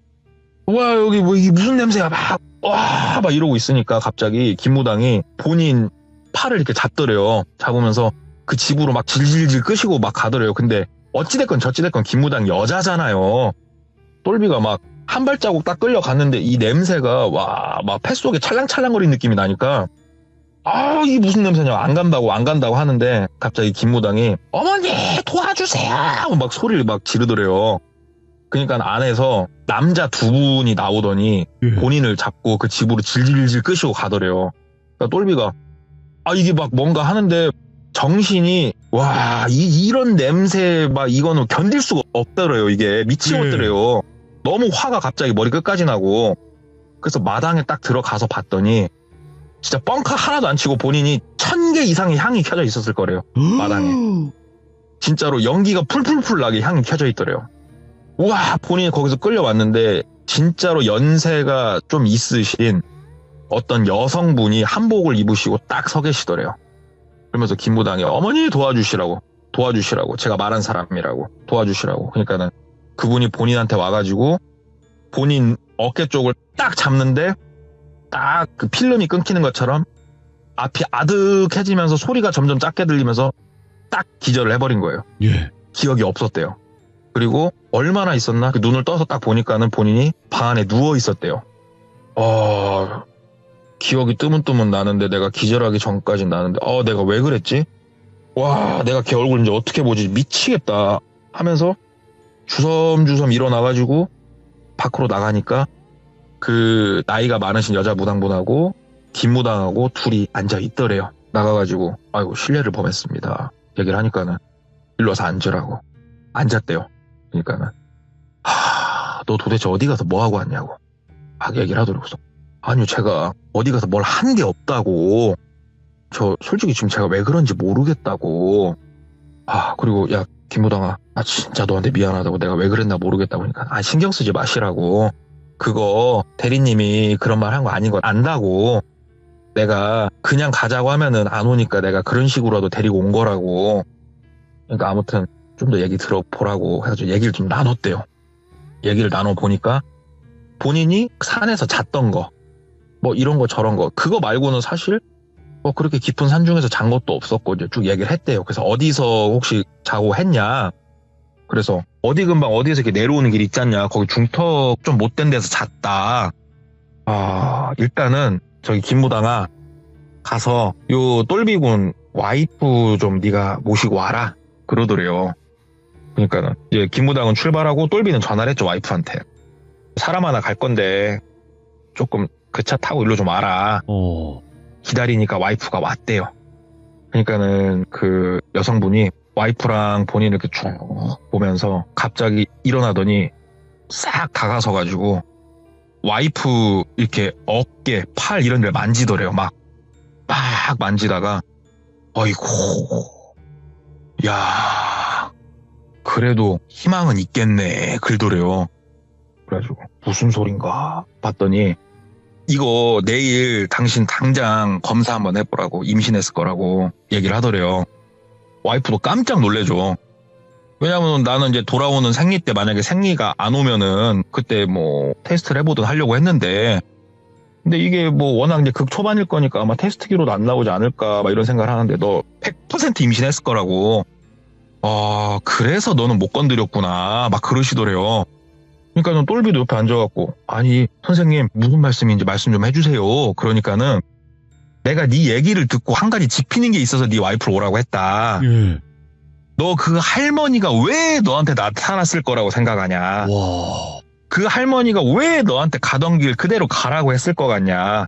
와 여기 뭐 이게 무슨 냄새야 막 이러고 있으니까 갑자기 김무당이 본인 팔을 이렇게 잡더래요. 잡으면서 그 집으로 막 질질질 끄시고 막 가더래요. 근데 어찌됐건 저찌됐건 김무당 여자잖아요. 똘비가 막 한 발자국 딱 끌려갔는데 이 냄새가 와 막 뱃속에 찰랑찰랑거리는 느낌이 나니까 아 이게 무슨 냄새냐 안 간다고 하는데 갑자기 김무당이 어머니 도와주세요 막 소리를 막 지르더래요. 그러니까 안에서 남자 두 분이 나오더니 예. 본인을 잡고 그 집으로 질질질 끄시고 가더래요. 그러니까 똘비가 아 이게 막 뭔가 하는데 정신이 와 이런 냄새 막 이거는 견딜 수가 없더래요. 이게 미치겠더래요. 너무 화가 갑자기 머리 끝까지 나고 그래서 마당에 딱 들어가서 봤더니 진짜 뻥카 하나도 안 치고 본인이 1000개 이상의 향이 켜져 있었을 거래요. 마당에. 진짜로 연기가 풀풀풀 나게 향이 켜져 있더래요. 우와 본인이 거기서 끌려왔는데 진짜로 연세가 좀 있으신 어떤 여성분이 한복을 입으시고 딱 서 계시더래요. 그러면서 김무당이 어머니 도와주시라고 제가 말한 사람이라고 도와주시라고. 그러니까는 그분이 본인한테 와가지고 본인 어깨 쪽을 딱 잡는데 딱 그 필름이 끊기는 것처럼 앞이 아득해지면서 소리가 점점 작게 들리면서 딱 기절을 해버린 거예요. 예. 기억이 없었대요. 그리고 얼마나 있었나? 그 눈을 떠서 딱 보니까는 본인이 방 안에 누워 있었대요. 기억이 뜨문뜨문 나는데 내가 기절하기 전까지 나는데 내가 왜 그랬지? 와 내가 걔 얼굴 이제 어떻게 보지? 미치겠다 하면서 주섬주섬 일어나가지고 밖으로 나가니까 그 나이가 많으신 여자 무당분하고 김무당하고 둘이 앉아 있더래요. 나가가지고 아이고 실례를 범했습니다. 얘기를 하니까는 일로 와서 앉으라고. 앉았대요. 그러니까는 너 도대체 어디 가서 뭐 하고 왔냐고 막 얘기를 하더라고요. 아니요 제가 어디 가서 뭘 한 게 없다고. 저 솔직히 지금 제가 왜 그런지 모르겠다고. 그리고 야, 김부당아, 진짜 너한테 미안하다고 내가 왜 그랬나 모르겠다고 하니까 신경 쓰지 마시라고. 그거 대리님이 그런 말 한 거 아닌 거 안다고. 내가 그냥 가자고 하면은 안 오니까 내가 그런 식으로라도 데리고 온 거라고. 그러니까 아무튼 좀 더 얘기 들어보라고 해가지고 얘기를 좀 나눴대요. 얘기를 나눠보니까 본인이 산에서 잤던 거, 뭐 이런 거 저런 거, 그거 말고는 사실 뭐 그렇게 깊은 산 중에서 잔 것도 없었고 이제 쭉 얘기를 했대요. 그래서 어디서 혹시 자고 했냐. 그래서 어디 근방 어디에서 이렇게 내려오는 길 있잖냐. 거기 중턱 좀 못된 데서 잤다. 일단은 저기 김무당아, 가서 요 똘비군 와이프 좀 네가 모시고 와라 그러더래요. 그러니까는 이제 김무당은 출발하고 똘비는 전화를 했죠, 와이프한테. 사람 하나 갈 건데 조금 그 차 타고 일로 좀 와라. 기다리니까 와이프가 왔대요. 그러니까는 그 여성분이 와이프랑 본인을 이렇게 쭉 보면서 갑자기 일어나더니 싹 다가서 가지고 와이프 이렇게 어깨, 팔 이런 데를 만지더래요. 막 만지다가 어이구, 야, 그래도 희망은 있겠네 그러더래요. 그래가지고 무슨 소린가 봤더니 이거 내일 당신 당장 검사 한번 해보라고, 임신했을 거라고 얘기를 하더래요. 와이프도 깜짝 놀래죠. 왜냐면 나는 이제 돌아오는 생리 때 만약에 생리가 안 오면은 그때 뭐 테스트를 해보든 하려고 했는데, 근데 이게 뭐 워낙 이제 극초반일 거니까 아마 테스트기로도 안 나오지 않을까 막 이런 생각을 하는데 너 100% 임신했을 거라고. 그래서 너는 못 건드렸구나 막 그러시더래요. 그러니까는 똘비도 옆에 앉아갖고 아니 선생님 무슨 말씀인지 말씀 좀 해주세요. 그러니까는 내가 네 얘기를 듣고 한 가지 짚히는 게 있어서 네 와이프를 오라고 했다. 너 그 할머니가 왜 너한테 나타났을 거라고 생각하냐. 와. 그 할머니가 왜 너한테 가던 길 그대로 가라고 했을 것 같냐.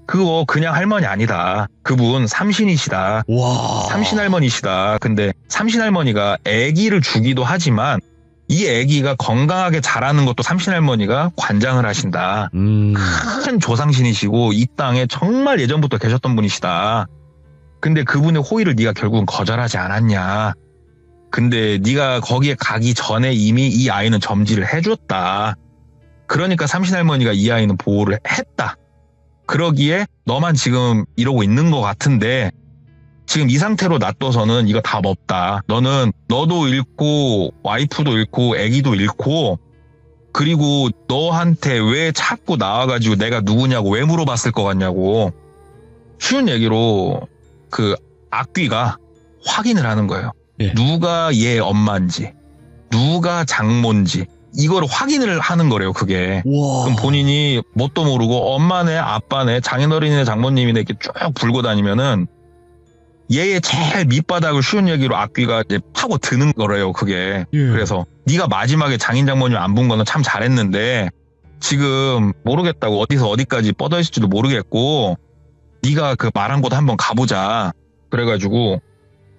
그거 그냥 할머니 아니다. 그분 삼신이시다. 와. 삼신할머니시다. 근데 삼신할머니가 아기를 주기도 하지만 이 아기가 건강하게 자라는 것도 삼신할머니가 관장을 하신다. 큰 조상신이시고 이 땅에 정말 예전부터 계셨던 분이시다. 근데 그분의 호의를 네가 결국은 거절하지 않았냐. 근데 네가 거기에 가기 전에 이미 이 아이는 점지를 해줬다. 그러니까 삼신할머니가 이 아이는 보호를 했다. 그러기에 너만 지금 이러고 있는 것 같은데 지금 이 상태로 놔둬서는 이거 답 없다. 너는 너도 잃고 와이프도 잃고 아기도 잃고, 그리고 너한테 왜 자꾸 나와가지고 내가 누구냐고 왜 물어봤을 것 같냐고. 쉬운 얘기로 그 악귀가 확인을 하는 거예요. 예. 누가 얘 엄마인지 누가 장모인지 이걸 확인을 하는 거래요. 그게. 와. 그럼 본인이 뭣도 모르고 엄마네 아빠네 장인어른이네 장모님이네 이렇게 쭉 불고 다니면은 얘의 제일 밑바닥을 쉬운 얘기로 악귀가 이제 파고 드는 거래요. 그게. 그래서 네가 마지막에 장인 장모님 안 본 거는 참 잘했는데 지금 모르겠다고 어디서 어디까지 뻗어 있을지도 모르겠고 네가 그 말한 곳 한번 가보자. 그래가지고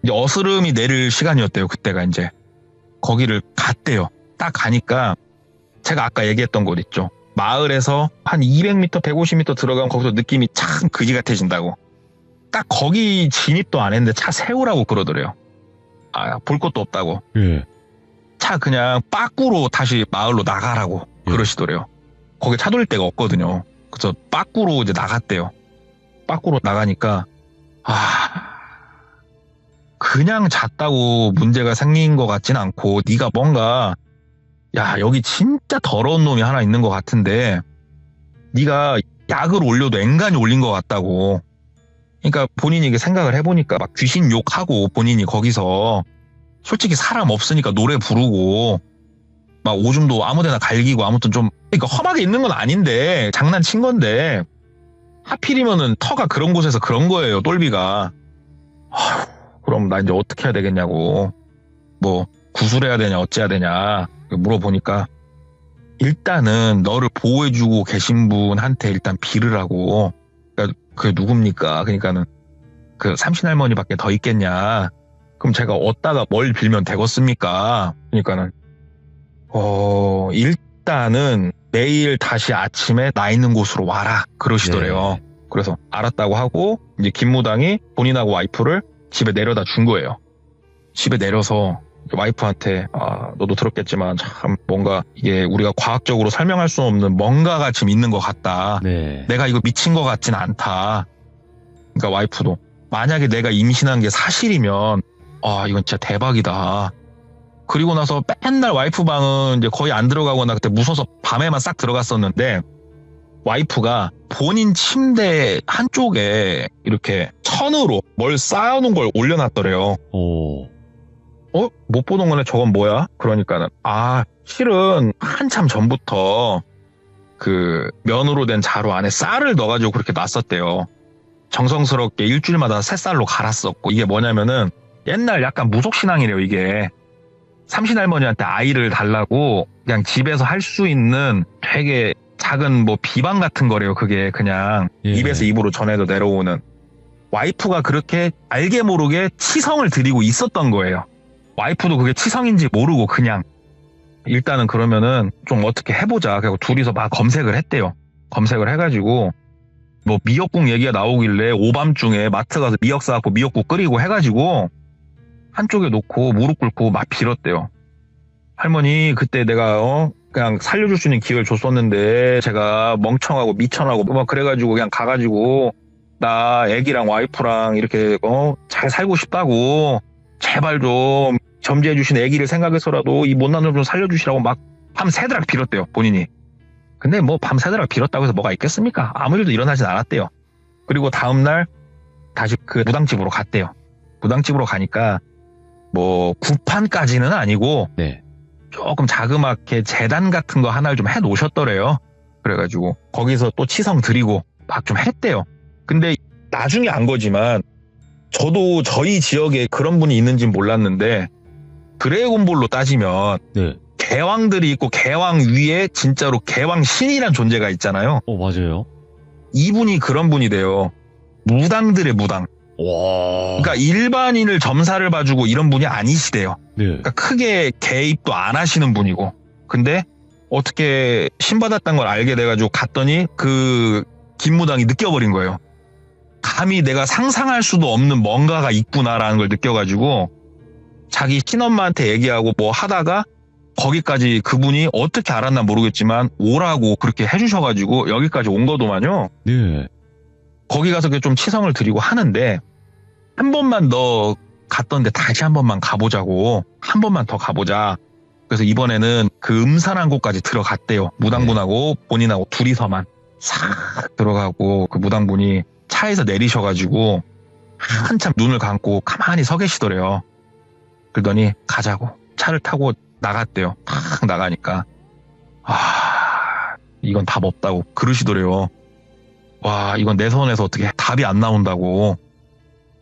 이제 어스름이 내릴 시간이었대요. 그때가 이제 거기를 갔대요. 딱 가니까 제가 아까 얘기했던 곳 있죠. 마을에서 한 200m, 150m 들어가면 거기서 느낌이 참 그지 같아진다고. 딱 거기 진입도 안 했는데 차 세우라고 그러더래요. 볼 것도 없다고. 차 그냥 빠꾸로 다시 마을로 나가라고 그러시더래요. 거기 차 돌릴 데가 없거든요. 그래서 빠꾸로 이제 나갔대요. 빠꾸로 나가니까 그냥 잤다고 문제가 생긴 것 같진 않고 네가 뭔가 야 여기 진짜 더러운 놈이 하나 있는 것 같은데 네가 약을 올려도 앵간히 올린 것 같다고. 그러니까 본인이 이게 생각을 해보니까 막 귀신 욕하고 본인이 거기서 솔직히 사람 없으니까 노래 부르고 막 오줌도 아무데나 갈기고 아무튼 좀 그러니까 험하게 있는 건 아닌데 장난친 건데 하필이면은 터가 그런 곳에서 그런 거예요. 똘비가. 그럼 나 이제 어떻게 해야 되겠냐고. 뭐 구술해야 되냐 어째야 되냐 물어보니까 일단은 너를 보호해주고 계신 분한테 일단 빌으라고. 그러니까 그게 누굽니까? 그러니까는 그 삼신할머니밖에 더 있겠냐. 그럼 제가 어디다가 뭘 빌면 되겠습니까? 그러니까는 일단은 내일 다시 아침에 나 있는 곳으로 와라 그러시더래요. 그래서 알았다고 하고 이제 김무당이 본인하고 와이프를 집에 내려다 준 거예요. 집에 내려서 와이프한테 너도 들었겠지만 참 뭔가 이게 우리가 과학적으로 설명할 수 없는 뭔가가 지금 있는 것 같다. 네. 내가 이거 미친 것 같진 않다. 그러니까 와이프도 만약에 내가 임신한 게 사실이면 이건 진짜 대박이다. 그리고 나서 맨날 와이프 방은 이제 거의 안 들어가고 나 그때 무서워서 밤에만 싹 들어갔었는데 와이프가 본인 침대 한쪽에 이렇게 천으로 뭘 쌓아놓은 걸 올려놨더래요. 오. 못 보던 거네. 저건 뭐야? 그러니까는 실은 한참 전부터 그 면으로 된 자루 안에 쌀을 넣어가지고 그렇게 놨었대요. 정성스럽게 일주일마다 새 쌀로 갈았었고, 이게 뭐냐면은 옛날 약간 무속신앙이래요. 이게 삼신할머니한테 아이를 달라고 그냥 집에서 할 수 있는 되게 작은 뭐 비방 같은 거래요. 그게 그냥 예. 입에서 입으로 전해져 내려오는. 와이프가 그렇게 알게 모르게 치성을 드리고 있었던 거예요. 와이프도 그게 치성인지 모르고 그냥 일단은 그러면은 좀 어떻게 해보자. 그리고 둘이서 막 검색을 했대요. 검색을 해가지고 뭐 미역국 얘기가 나오길래 오밤중에 마트 가서 미역 사갖고 미역국 끓이고 해가지고 한쪽에 놓고 무릎 꿇고 막 빌었대요. 할머니 그때 내가 그냥 살려줄 수 있는 기회를 줬었는데 제가 멍청하고 미천하고 막 그래가지고 그냥 가가지고 나 애기랑 와이프랑 이렇게 잘 살고 싶다고 제발 좀 점지해 주신 애기를 생각해서라도 이 못난 놈 좀 살려주시라고 막 밤새도록 빌었대요. 본인이. 근데 뭐 밤새도록 빌었다고 해서 뭐가 있겠습니까? 아무 일도 일어나진 않았대요. 그리고 다음날 다시 그 무당집으로 갔대요. 무당집으로 가니까 뭐 구판까지는 아니고 네. 조금 자그맣게 재단 같은 거 하나를 좀 해놓으셨더래요. 그래가지고 거기서 또 치성 드리고 막 좀 했대요. 근데 나중에 안 거지만 저도 저희 지역에 그런 분이 있는지는 몰랐는데 드래곤볼로 따지면 네. 개왕들이 있고 개왕 위에 진짜로 개왕 신이란 존재가 있잖아요. 맞아요. 이분이 그런 분이 돼요. 무당들의 무당. 와. 그러니까 일반인을 점사를 봐주고 이런 분이 아니시대요. 네. 그러니까 크게 개입도 안 하시는 분이고. 근데 어떻게 신받았다는 걸 알게 돼가지고 갔더니 그 김무당이 느껴버린 거예요. 감히 내가 상상할 수도 없는 뭔가가 있구나라는 걸 느껴가지고 자기 친엄마한테 얘기하고 뭐 하다가 거기까지 그분이 어떻게 알았나 모르겠지만 오라고 그렇게 해주셔가지고 여기까지 온 거더만요. 네. 거기 가서 좀 치성을 드리고 하는데 한 번만 더 갔던데 다시 한 번만 가보자고. 한 번만 더 가보자. 그래서 이번에는 그 음산한 곳까지 들어갔대요. 무당분하고 본인하고 둘이서만 싹 들어가고 그 무당분이 차에서 내리셔가지고 한참 눈을 감고 가만히 서 계시더래요. 그러더니 가자고 차를 타고 나갔대요. 탁 나가니까 이건 답 없다고 그러시더래요. 와, 이건 내 손에서 어떻게 답이 안 나온다고.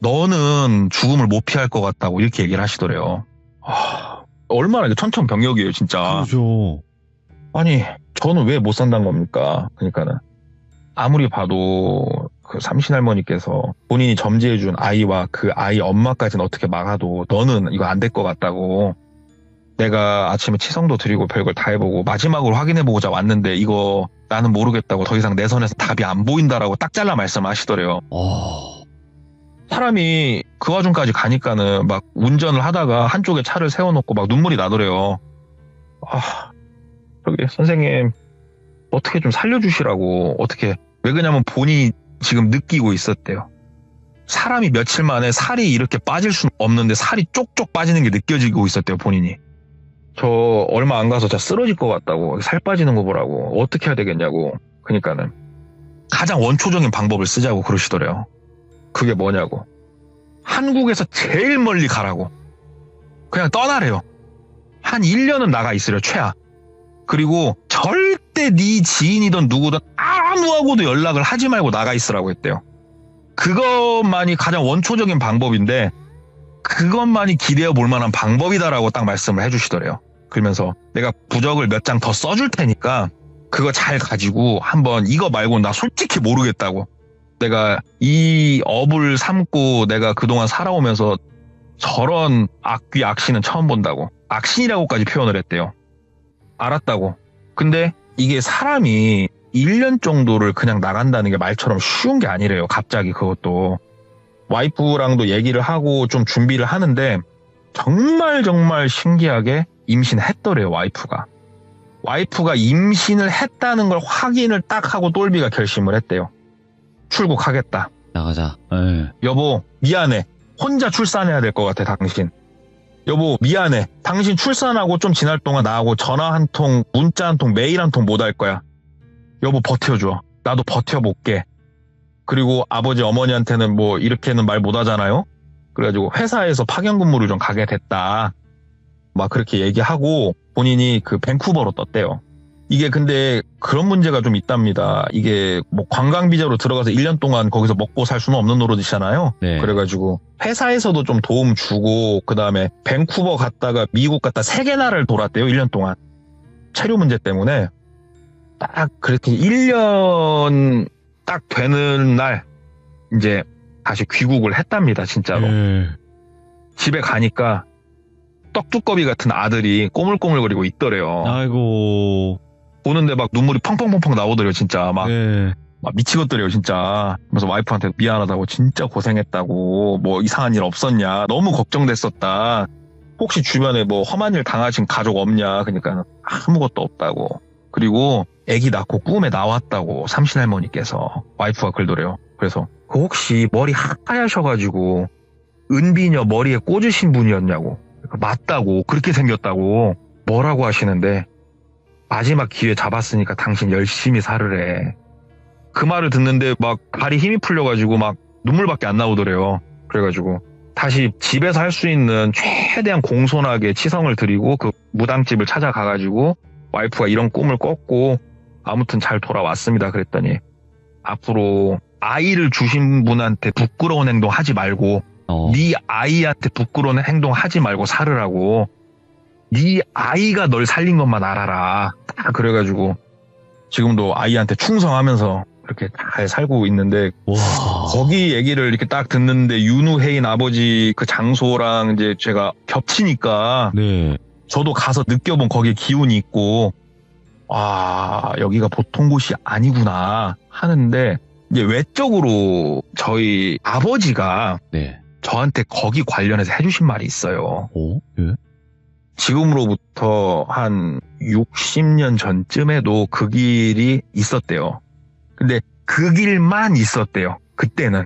너는 죽음을 못 피할 것 같다고 이렇게 얘기를 하시더래요. 얼마나 이게 천천병력이에요 진짜. 그렇죠. 아니 저는 왜 못 산다는 겁니까? 그러니까는 아무리 봐도 그 삼신할머니께서 본인이 점지해준 아이와 그 아이 엄마까지는 어떻게 막아도 너는 이거 안 될 것 같다고. 내가 아침에 치성도 드리고 별걸 다 해보고 마지막으로 확인해보고자 왔는데 이거 나는 모르겠다고 더 이상 내 손에서 답이 안 보인다라고 딱 잘라 말씀하시더래요. 사람이 그 와중까지 가니까는 막 운전을 하다가 한쪽에 차를 세워놓고 막 눈물이 나더래요. 저기 선생님 어떻게 좀 살려주시라고. 어떻게. 왜 그러냐면 본인이 지금 느끼고 있었대요. 사람이 며칠 만에 살이 이렇게 빠질 수는 없는데 살이 쪽쪽 빠지는 게 느껴지고 있었대요. 본인이. 저 얼마 안 가서 진짜 쓰러질 것 같다고. 살 빠지는 거 보라고. 어떻게 해야 되겠냐고. 그러니까는 가장 원초적인 방법을 쓰자고 그러시더래요. 그게 뭐냐고. 한국에서 제일 멀리 가라고. 그냥 떠나래요. 한 1년은 나가 있으려 최하. 그리고 절대 네 지인이든 누구든 아무하고도 연락을 하지 말고 나가 있으라고 했대요. 그것만이 가장 원초적인 방법인데 그것만이 기대어 볼 만한 방법이다라고 딱 말씀을 해주시더래요. 그러면서 내가 부적을 몇 장 더 써줄 테니까 그거 잘 가지고 한번 이거 말고 나 솔직히 모르겠다고. 내가 이 업을 삼고 내가 그동안 살아오면서 저런 악귀 악신은 처음 본다고. 악신이라고까지 표현을 했대요. 알았다고. 근데 이게 사람이 1년 정도를 그냥 나간다는 게 말처럼 쉬운 게 아니래요. 갑자기 그것도. 와이프랑도 얘기를 하고 좀 준비를 하는데 정말 정말 신기하게 임신했더래요, 와이프가. 와이프가 임신을 했다는 걸 확인을 딱 하고 똘비가 결심을 했대요. 출국하겠다. 나가자. 예. 여보, 미안해. 혼자 출산해야 될 것 같아, 당신. 여보, 미안해. 당신 출산하고 좀 지날 동안 나하고 전화 한 통, 문자 한 통, 메일 한 통 못 할 거야. 여보, 버텨줘. 나도 버텨볼게. 그리고 아버지, 어머니한테는 뭐 이렇게는 말 못 하잖아요. 그래가지고 회사에서 파견 근무를 좀 가게 됐다. 막 그렇게 얘기하고 본인이 그 밴쿠버로 떴대요. 이게 근데 그런 문제가 좀 있답니다. 이게 뭐 관광 비자로 들어가서 1년 동안 거기서 먹고 살 수는 없는 노릇이잖아요. 네. 그래가지고 회사에서도 좀 도움 주고 그다음에 밴쿠버 갔다가 미국 갔다 3개 나라를 돌았대요. 1년 동안. 체류 문제 때문에 딱 그렇게 1년 딱 되는 날 이제 다시 귀국을 했답니다. 진짜로. 예. 집에 가니까 떡두꺼비 같은 아들이 꼬물꼬물거리고 있더래요. 아이고. 보는데 막 눈물이 펑펑펑펑 나오더래요. 진짜 막, 예. 막 미치겠더래요. 진짜. 그래서 와이프한테 미안하다고 진짜 고생했다고 뭐 이상한 일 없었냐. 너무 걱정됐었다. 혹시 주변에 뭐 험한 일 당하신 가족 없냐. 그러니까 아무것도 없다고. 그리고 아기 낳고 꿈에 나왔다고 삼신할머니께서 와이프가 그러더래요. 그래서 그 혹시 머리 하얗셔가지고 은비녀 머리에 꽂으신 분이었냐고. 맞다고. 그렇게 생겼다고. 뭐라고 하시는데 마지막 기회 잡았으니까 당신 열심히 살으래. 그 말을 듣는데 막 발이 힘이 풀려가지고 막 눈물밖에 안 나오더래요. 그래가지고 다시 집에서 할 수 있는 최대한 공손하게 치성을 드리고 그 무당집을 찾아가가지고 와이프가 이런 꿈을 꿨고 아무튼 잘 돌아왔습니다. 그랬더니 앞으로 아이를 주신 분한테 부끄러운 행동 하지 말고 네 아이한테 부끄러운 행동 하지 말고 살으라고. 네 아이가 널 살린 것만 알아라. 딱 그래가지고 지금도 아이한테 충성하면서 이렇게 잘 살고 있는데 와. 거기 얘기를 이렇게 딱 듣는데 윤우혜인 아버지 그 장소랑 이제 제가 겹치니까 네. 저도 가서 느껴본 거기에 기운이 있고 아 여기가 보통 곳이 아니구나 하는데 이제 외적으로 저희 아버지가 네. 저한테 거기 관련해서 해주신 말이 있어요. 오? 예? 지금으로부터 한 60년 전쯤에도 그 길이 있었대요. 근데 그 길만 있었대요. 그때는.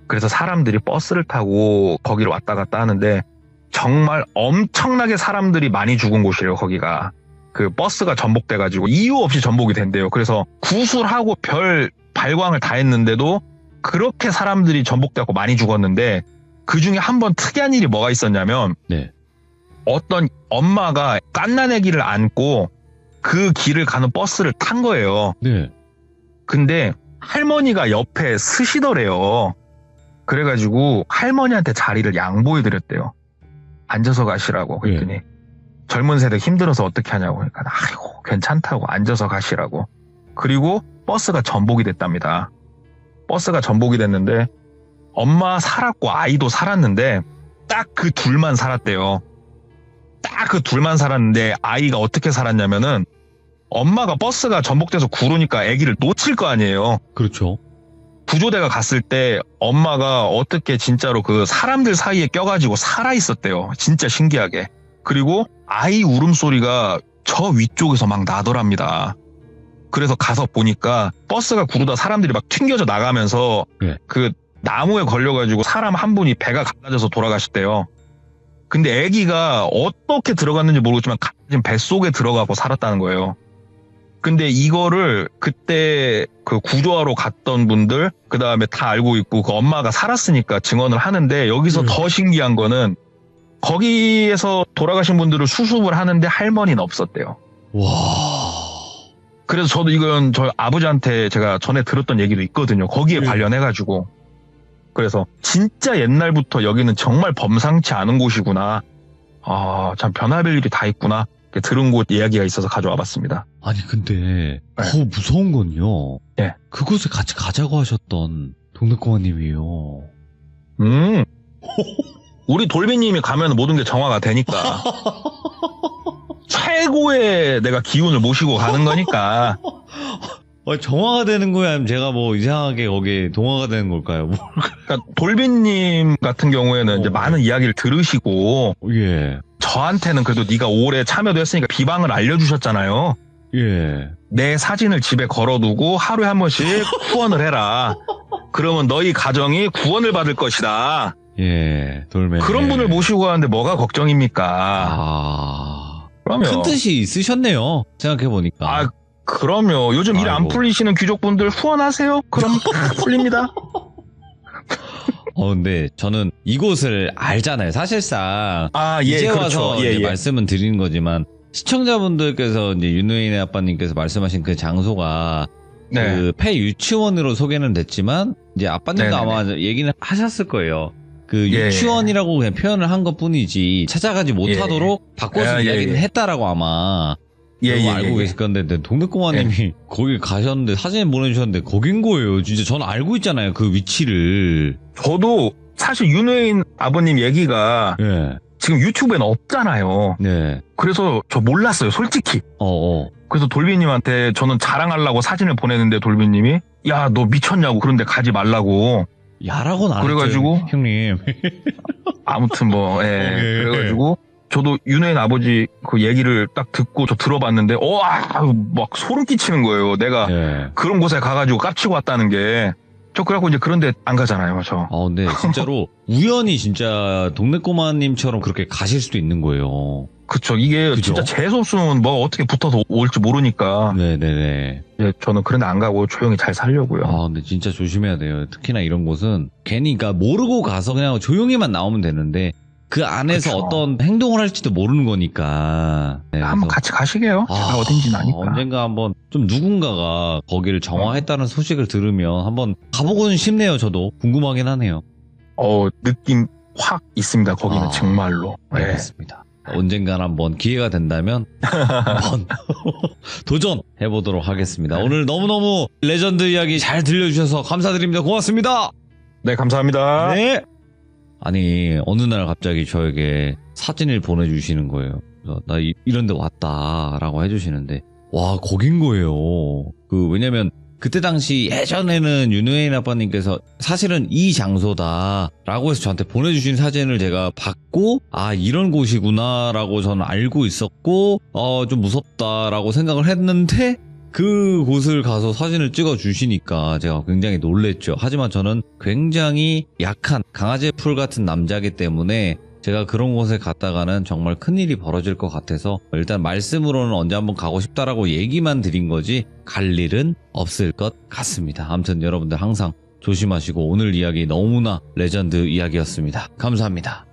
그래서 사람들이 버스를 타고 거기를 왔다 갔다 하는데 정말 엄청나게 사람들이 많이 죽은 곳이래요. 거기가. 그 버스가 전복돼가지고 이유 없이 전복이 된대요. 그래서 구술하고 별 발광을 다 했는데도 그렇게 사람들이 전복돼갖고 많이 죽었는데 그 중에 한 번 특이한 일이 뭐가 있었냐면 네. 어떤 엄마가 갓난아기를 안고 그 길을 가는 버스를 탄 거예요. 네. 근데 할머니가 옆에 쓰시더래요. 그래가지고 할머니한테 자리를 양보해드렸대요. 앉아서 가시라고. 그랬더니 젊은 세대 힘들어서 어떻게 하냐고. 그러니까 아이고 괜찮다고 앉아서 가시라고. 그리고 버스가 전복이 됐답니다. 버스가 전복이 됐는데 엄마 살았고 아이도 살았는데 딱 그 둘만 살았대요. 딱 그 둘만 살았는데 아이가 어떻게 살았냐면은 엄마가 버스가 전복돼서 구르니까 아기를 놓칠 거 아니에요. 그렇죠. 구조대가 갔을 때 엄마가 어떻게 진짜로 그 사람들 사이에 껴가지고 살아있었대요. 진짜 신기하게. 그리고 아이 울음소리가 저 위쪽에서 막 나더랍니다. 그래서 가서 보니까 버스가 구르다 사람들이 막 튕겨져 나가면서 네. 그 나무에 걸려가지고 사람 한 분이 배가 갈라져서 돌아가셨대요. 근데 아기가 어떻게 들어갔는지 모르겠지만 지금 뱃속에 들어가고 살았다는 거예요. 근데 이거를 그때 그 구조하러 갔던 분들 그 다음에 다 알고 있고 그 엄마가 살았으니까 증언을 하는데 여기서 더 신기한 거는 거기에서 돌아가신 분들을 수습을 하는데 할머니는 없었대요. 와. 그래서 저도 이건 저희 아버지한테 제가 전에 들었던 얘기도 있거든요. 거기에 관련해가지고. 그래서 진짜 옛날부터 여기는 정말 범상치 않은 곳이구나. 아, 참 변화별 일이 다 있구나. 들은 곳 이야기가 있어서 가져와 봤습니다. 아니 근데 더 무서운 건요. 예. 그곳에 같이 가자고 하셨던 동네꼬마님이요. 우리 돌비님이 가면 모든 게 정화가 되니까. 최고의 내가 기운을 모시고 가는 거니까. 정화가 되는 거야? 아니면 제가 뭐 이상하게 거기에 동화가 되는 걸까요? 뭐. 그러니까 돌비님 같은 경우에는 이제 많은 이야기를 들으시고 예. 저한테는 그래도 네가 오래 참여도 했으니까 비방을 알려주셨잖아요. 예. 내 사진을 집에 걸어두고 하루에 한 번씩 후원을 해라. 그러면 너희 가정이 구원을 받을 것이다. 예. 돌멩이. 그런 분을 모시고 가는데 뭐가 걱정입니까? 아. 그러면 큰 뜻이 있으셨네요. 생각해보니까. 아, 그럼요. 요즘 일 안 아이고. 풀리시는 귀족분들 후원하세요. 그럼 풀립니다. 근데 저는 이곳을 알잖아요. 사실상. 아, 예, 이제 그렇죠. 와서 예, 이제 예. 말씀은 드리는 거지만, 시청자분들께서 이제 윤호인의 아빠님께서 말씀하신 그 장소가 네. 그 폐유치원으로 소개는 됐지만, 이제 아빠님도 네네네. 아마 얘기는 하셨을 거예요. 그 예. 유치원이라고 그냥 표현을 한 것 뿐이지, 찾아가지 못하도록 바꿔서 예, 예, 이야기는 예. 했다라고 아마. 예, 너무 예, 알고 예. 계실 건데, 동네꼬마님이 거기 가셨는데 사진 보내주셨는데 거긴 거예요. 진짜 저는 알고 있잖아요. 그 위치를. 저도 사실 윤회인 아버님 얘기가 예. 지금 유튜브에는 없잖아요. 네. 그래서 저 몰랐어요, 솔직히. 그래서 돌비님한테 저는 자랑하려고 사진을 보내는데 돌비님이 야, 너 미쳤냐고 그런데 가지 말라고. 야라고는 안 그래가지고 했죠, 형님. 아무튼 뭐, 예. 예. 그래가지고 저도 윤회인 아버지 그 얘기를 딱 듣고 저 들어봤는데, 막 소름 끼치는 거예요. 내가 예. 그런 곳에 가가지고 깝치고 왔다는 게. 저 그래갖고 이제 그런데 안 가잖아요, 저. 근데 진짜로 우연히 진짜 동네꼬마님처럼 그렇게 가실 수도 있는 거예요. 그쵸. 이게 그죠? 진짜 재수없으면 뭐 어떻게 붙어서 올지 모르니까. 네네네. 이제 저는 그런데 안 가고 조용히 잘 살려고요. 근데 진짜 조심해야 돼요. 특히나 이런 곳은 괜히 그러니까 모르고 가서 그냥 조용히만 나오면 되는데 그 안에서 그쵸. 어떤 행동을 할지도 모르는 거니까. 네, 한번 그래서 같이 가시게요. 제가 어딘지는 아니까. 언젠가 한번 좀 누군가가 거기를 정화했다는 소식을 들으면 한번 가보고는 싶네요. 저도 궁금하긴 하네요. 느낌 확 있습니다. 거기는 정말로. 네. 알겠습니다. 언젠간 한번 기회가 된다면 한번 도전해보도록 하겠습니다. 오늘 너무너무 레전드 이야기 잘 들려주셔서 감사드립니다. 고맙습니다. 네, 감사합니다. 네. 아니 어느 날 갑자기 저에게 사진을 보내주시는 거예요. 그래서 나 이런 데 왔다라고 해주시는데 와 거긴 거예요. 왜냐면 그때 당시 예전에는 윤회인 아빠님께서 사실은 이 장소다라고 해서 저한테 보내주신 사진을 제가 받고 이런 곳이구나라고 저는 알고 있었고 좀 무섭다라고 생각을 했는데 그 곳을 가서 사진을 찍어 주시니까 제가 굉장히 놀랬죠. 하지만 저는 굉장히 약한 강아지 풀 같은 남자이기 때문에 제가 그런 곳에 갔다가는 정말 큰일이 벌어질 것 같아서 일단 말씀으로는 언제 한번 가고 싶다라고 얘기만 드린 거지 갈 일은 없을 것 같습니다. 아무튼 여러분들 항상 조심하시고 오늘 이야기 너무나 레전드 이야기였습니다. 감사합니다.